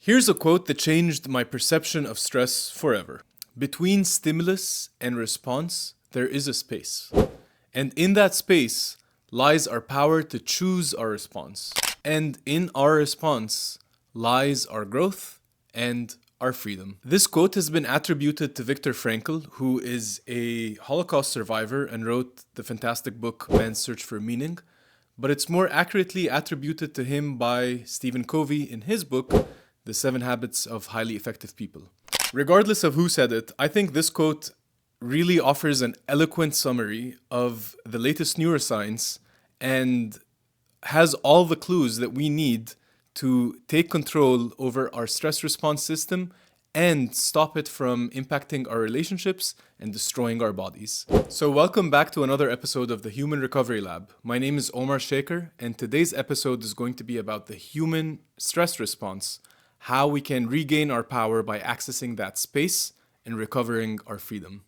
Here's a quote that changed my perception of stress forever. Between stimulus and response, there is a space. And in that space lies our power to choose our response. And in our response lies our growth and our freedom. This quote has been attributed to Viktor Frankl, who is a Holocaust survivor and wrote the fantastic book Man's Search for Meaning. But it's more accurately attributed to him by Stephen Covey in his book, The 7 Habits of Highly Effective People. Regardless of who said it, I think this quote really offers an eloquent summary of the latest neuroscience and has all the clues that we need to take control over our stress response system and stop it from impacting our relationships and destroying our bodies. So welcome back to another episode of the Human Recovery Lab. My name is Omar Shaker, and today's episode is going to be about the human stress response, how we can regain our power by accessing that space and recovering our freedom.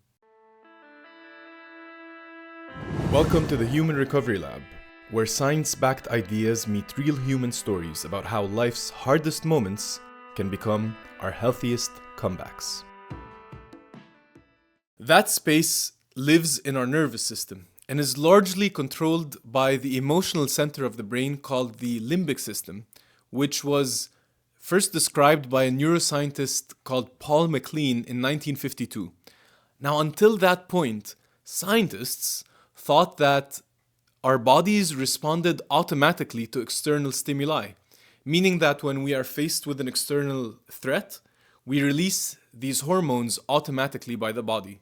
Welcome to the Human Recovery Lab, where science-backed ideas meet real human stories about how life's hardest moments can become our healthiest comebacks. That space lives in our nervous system and is largely controlled by the emotional center of the brain called the limbic system, which was first described by a neuroscientist called Paul MacLean in 1952. Now, until that point, scientists thought that our bodies responded automatically to external stimuli, meaning that when we are faced with an external threat, we release these hormones automatically by the body.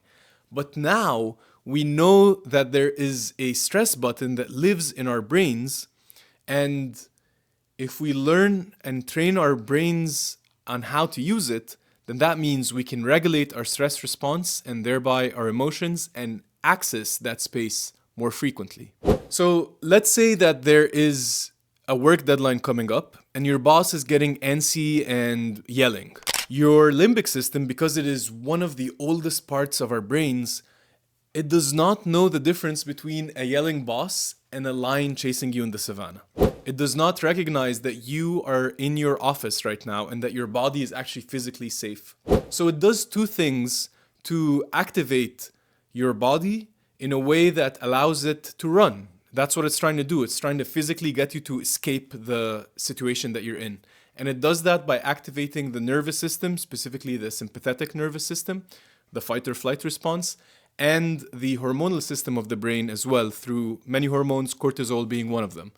But now we know that there is a stress button that lives in our brains, and if we learn and train our brains on how to use it, then that means we can regulate our stress response and thereby our emotions and access that space more frequently. So let's say that there is a work deadline coming up and your boss is getting antsy and yelling. Your limbic system, because it is one of the oldest parts of our brains, it does not know the difference between a yelling boss and a lion chasing you in the savannah. It does not recognize that you are in your office right now and that your body is actually physically safe. So it does two things to activate your body in a way that allows it to run. That's what it's trying to do. It's trying to physically get you to escape the situation that you're in. And it does that by activating the nervous system, specifically the sympathetic nervous system, the fight or flight response, and the hormonal system of the brain as well, through many hormones, cortisol being one of them.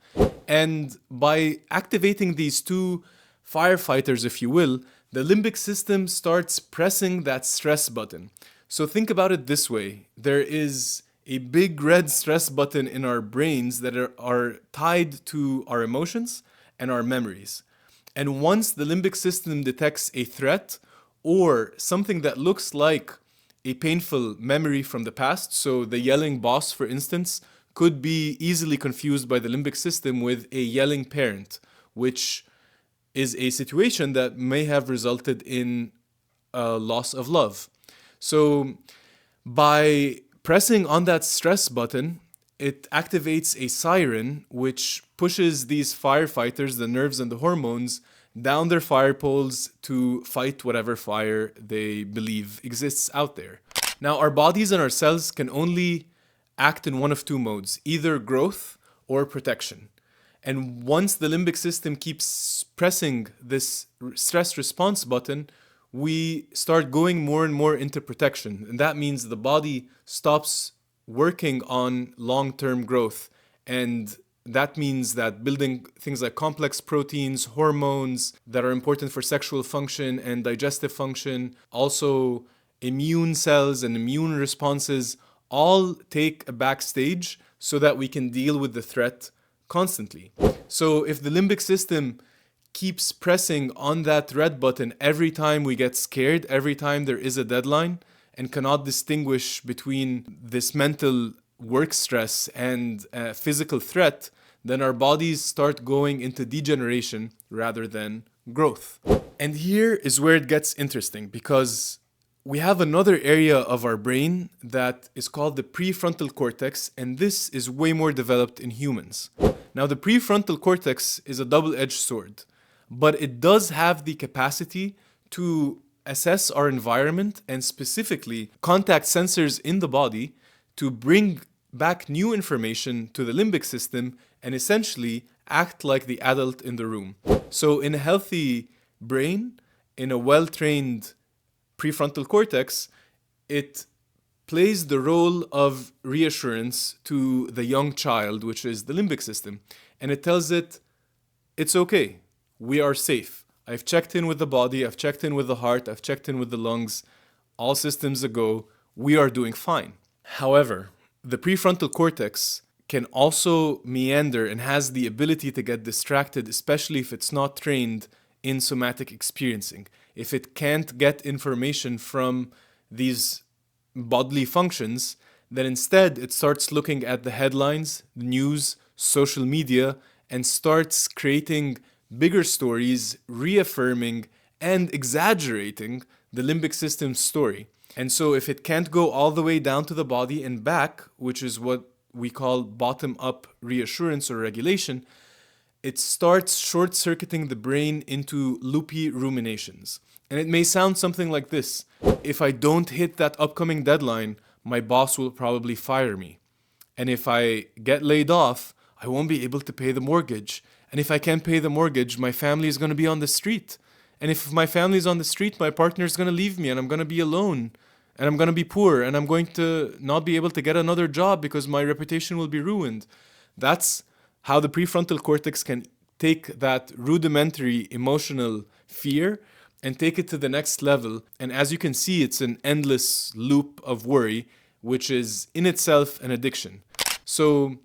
And by activating these two firefighters, if you will, the limbic system starts pressing that stress button. So think about it this way. There is a big red stress button in our brains that are tied to our emotions and our memories. And once the limbic system detects a threat or something that looks like a painful memory from the past, so the yelling boss, for instance, could be easily confused by the limbic system with a yelling parent, which is a situation that may have resulted in a loss of love. So by pressing on that stress button, it activates a siren which pushes these firefighters, the nerves and the hormones, down their fire poles to fight whatever fire they believe exists out there. Now, our bodies and our cells can only act in one of two modes, either growth or protection. And once the limbic system keeps pressing this stress response button, we start going more and more into protection. And that means the body stops working on long-term growth. And that means that building things like complex proteins, hormones that are important for sexual function and digestive function, also immune cells and immune responses, all take a backstage so that we can deal with the threat constantly. So if the limbic system keeps pressing on that red button every time we get scared, every time there is a deadline, and cannot distinguish between this mental work stress and physical threat, then our bodies start going into degeneration rather than growth. And here is where it gets interesting, because we have another area of our brain that is called the prefrontal cortex, and this is way more developed in humans. Now, the prefrontal cortex is a double-edged sword. but it does have the capacity to assess our environment and specifically contact sensors in the body to bring back new information to the limbic system and essentially act like the adult in the room. So, in a healthy brain, in a well trained prefrontal cortex, it plays the role of reassurance to the young child, which is the limbic system. And it tells it, it's okay, we are safe. I've checked in with the body, I've checked in with the heart, I've checked in with the lungs, all systems a go, we are doing fine. However, the prefrontal cortex can also meander and has the ability to get distracted, especially if it's not trained in somatic experiencing. If it can't get information from these bodily functions, then instead it starts looking at the headlines, the news, social media, and starts creating bigger stories, reaffirming and exaggerating the limbic system's story. And so if it can't go all the way down to the body and back, which is what we call bottom-up reassurance or regulation, it starts short-circuiting the brain into loopy ruminations. And it may sound something like this: if I don't hit that upcoming deadline, my boss will probably fire me. And if I get laid off, I won't be able to pay the mortgage. And if I can't pay the mortgage, my family is going to be on the street. And if my family is on the street, my partner is going to leave me and I'm going to be alone. And I'm going to be poor and I'm going to not be able to get another job because my reputation will be ruined. That's how the prefrontal cortex can take that rudimentary emotional fear and take it to the next level. And as you can see, it's an endless loop of worry, which is in itself an addiction. So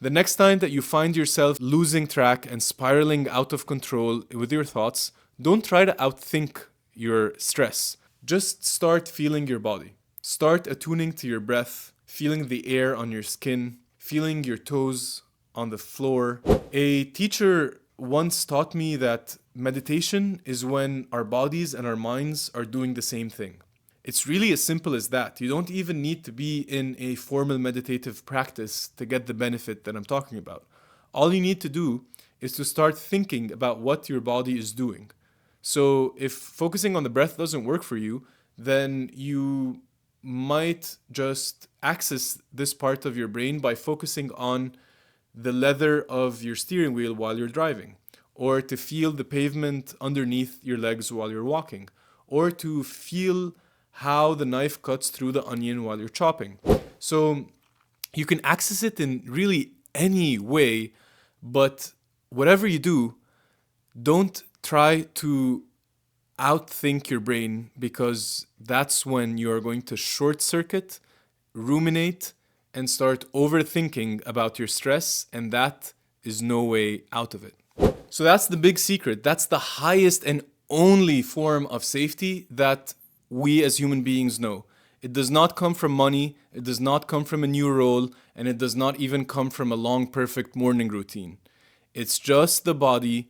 the next time that you find yourself losing track and spiraling out of control with your thoughts, don't try to outthink your stress. Just start feeling your body. Start attuning to your breath, feeling the air on your skin, feeling your toes on the floor. A teacher once taught me that meditation is when our bodies and our minds are doing the same thing. It's really as simple as that. You don't even need to be in a formal meditative practice to get the benefit that I'm talking about. All you need to do is to start thinking about what your body is doing. So if focusing on the breath doesn't work for you, then you might just access this part of your brain by focusing on the leather of your steering wheel while you're driving, or to feel the pavement underneath your legs while you're walking, or to feel how the knife cuts through the onion while you're chopping. So you can access it in really any way, but whatever you do, don't try to outthink your brain, because that's when you're going to short circuit, ruminate, and start overthinking about your stress, and that is no way out of it. So that's the big secret. That's the highest and only form of safety that we as human beings know. It does not come from money, it does not come from a new role, and it does not even come from a long, perfect morning routine. It's just the body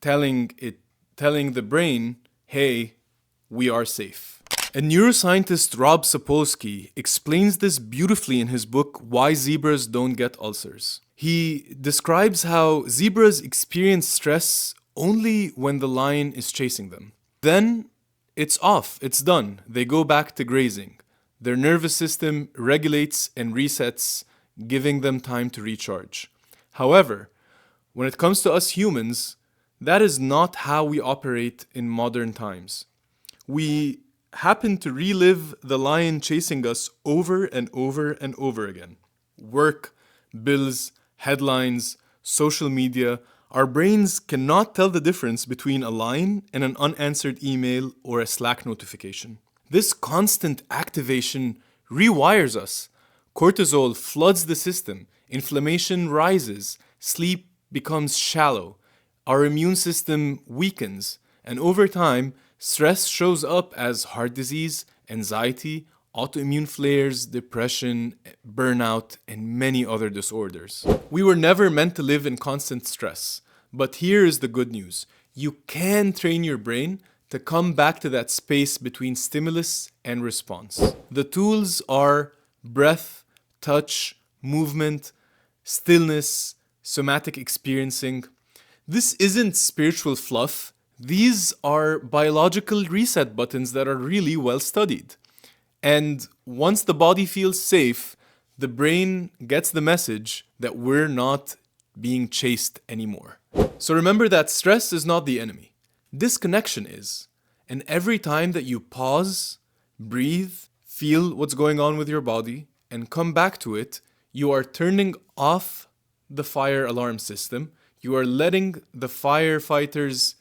telling the brain, hey, we are safe. A neuroscientist, Rob Sapolsky, explains this beautifully in his book, Why Zebras Don't Get Ulcers. He describes how zebras experience stress only when the lion is chasing them. Then it's off, it's done. They go back to grazing. Their nervous system regulates and resets, giving them time to recharge. However, when it comes to us humans, that is not how we operate in modern times. We happen to relive the lion chasing us over and over and over again. Work, bills, headlines, social media. Our brains cannot tell the difference between a lion and an unanswered email or a Slack notification. This constant activation rewires us. Cortisol floods the system, inflammation rises, sleep becomes shallow, our immune system weakens, and over time, stress shows up as heart disease, anxiety, autoimmune flares, depression, burnout, and many other disorders. We were never meant to live in constant stress, but here is the good news. You can train your brain to come back to that space between stimulus and response. The tools are breath, touch, movement, stillness, somatic experiencing. This isn't spiritual fluff. These are biological reset buttons that are really well studied. And once the body feels safe, the brain gets the message that we're not being chased anymore. So remember that stress is not the enemy. Disconnection is. And every time that you pause, breathe, feel what's going on with your body, and come back to it, you are turning off the fire alarm system. You are letting the firefighters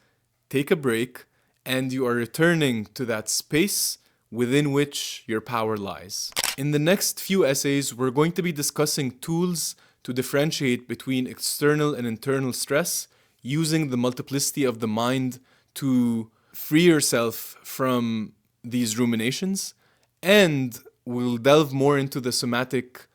take a break, and you are returning to that space within which your power lies. In the next few essays, we're going to be discussing tools to differentiate between external and internal stress, using the multiplicity of the mind to free yourself from these ruminations, and we'll delve more into the somatic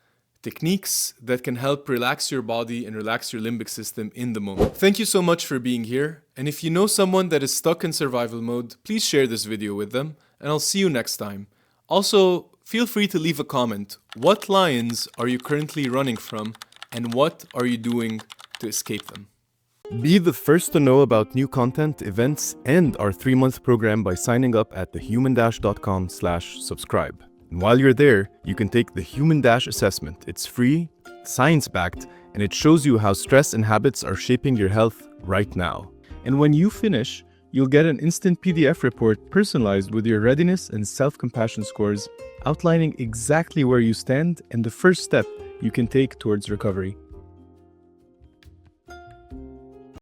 techniques that can help relax your body and relax your limbic system in the moment. Thank you so much for being here, and if you know someone that is stuck in survival mode, please share this video with them, and I'll see you next time. Also, feel free to leave a comment. What lions are you currently running from, and what are you doing to escape them? Be the first to know about new content, events, and our 3-month program by signing up at thehuman-.com/subscribe. And while you're there, you can take the Human Dash assessment. It's free, science-backed, and it shows you how stress and habits are shaping your health right now. And when you finish, you'll get an instant PDF report personalized with your readiness and self-compassion scores, outlining exactly where you stand and the first step you can take towards recovery.